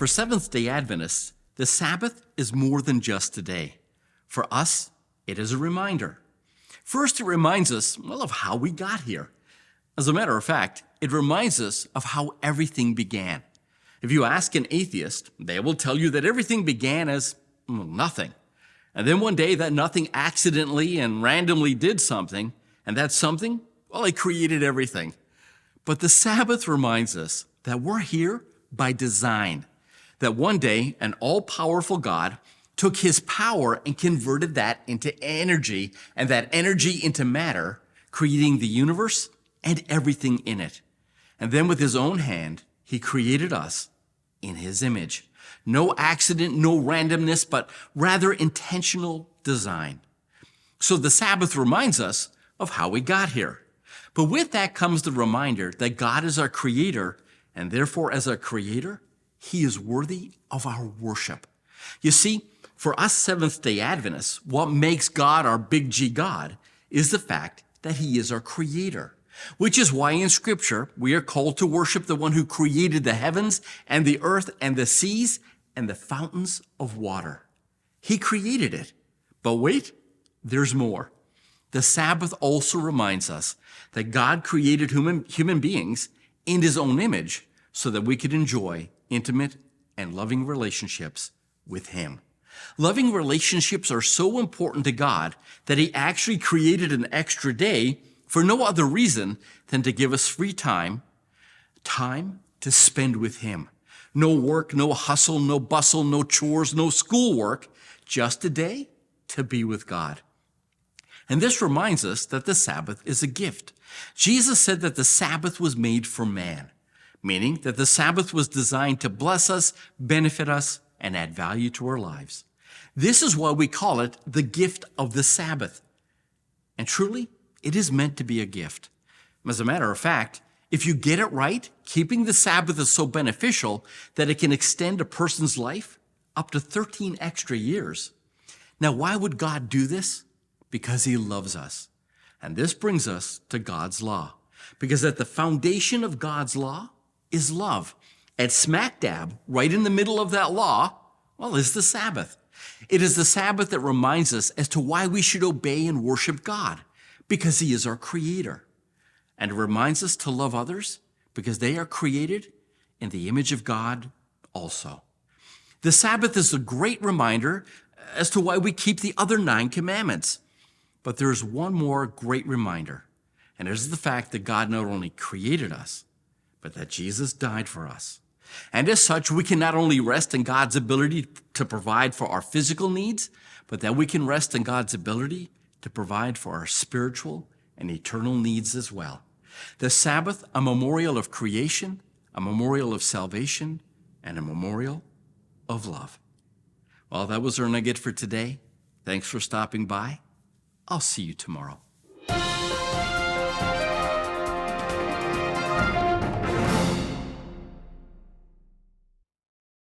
For Seventh-day Adventists, the Sabbath is more than just a day. For us, it is a reminder. First, it reminds us, of how we got here. As a matter of fact, it reminds us of how everything began. If you ask an atheist, they will tell you that everything began as nothing. And then one day that nothing accidentally and randomly did something, and that something, it created everything. But the Sabbath reminds us that we're here by design, that one day an all-powerful God took his power and converted that into energy, and that energy into matter, creating the universe and everything in it. And then with his own hand, he created us in his image. No accident, no randomness, but rather intentional design. So the Sabbath reminds us of how we got here. But with that comes the reminder that God is our creator, and therefore as our creator, he is worthy of our worship. You see, for us Seventh-day Adventists, what makes God our big G God is the fact that he is our creator, which is why in Scripture we are called to worship the one who created the heavens and the earth and the seas and the fountains of water. He created it. But wait, there's more. The Sabbath also reminds us that God created human beings in his own image so that we could enjoy intimate and loving relationships with him. Loving relationships are so important to God that he actually created an extra day for no other reason than to give us free time to spend with him. No work, no hustle, no bustle, no chores, no schoolwork, just a day to be with God. And this reminds us that the Sabbath is a gift. Jesus said that the Sabbath was made for man, meaning that the Sabbath was designed to bless us, benefit us, and add value to our lives. This is why we call it the gift of the Sabbath. And truly, it is meant to be a gift. As a matter of fact, if you get it right, keeping the Sabbath is so beneficial that it can extend a person's life up to 13 extra years. Now, why would God do this? Because he loves us. And this brings us to God's law. Because at the foundation of God's law is love. At smack dab, right in the middle of that law, is the Sabbath. It is the Sabbath that reminds us as to why we should obey and worship God, because he is our creator. And it reminds us to love others because they are created in the image of God also. The Sabbath is a great reminder as to why we keep the other 9 commandments. But there is one more great reminder, and it is the fact that God not only created us, but that Jesus died for us. And as such, we can not only rest in God's ability to provide for our physical needs, but that we can rest in God's ability to provide for our spiritual and eternal needs as well. The Sabbath, a memorial of creation, a memorial of salvation, and a memorial of love. Well, that was our nugget for today. Thanks for stopping by. I'll see you tomorrow.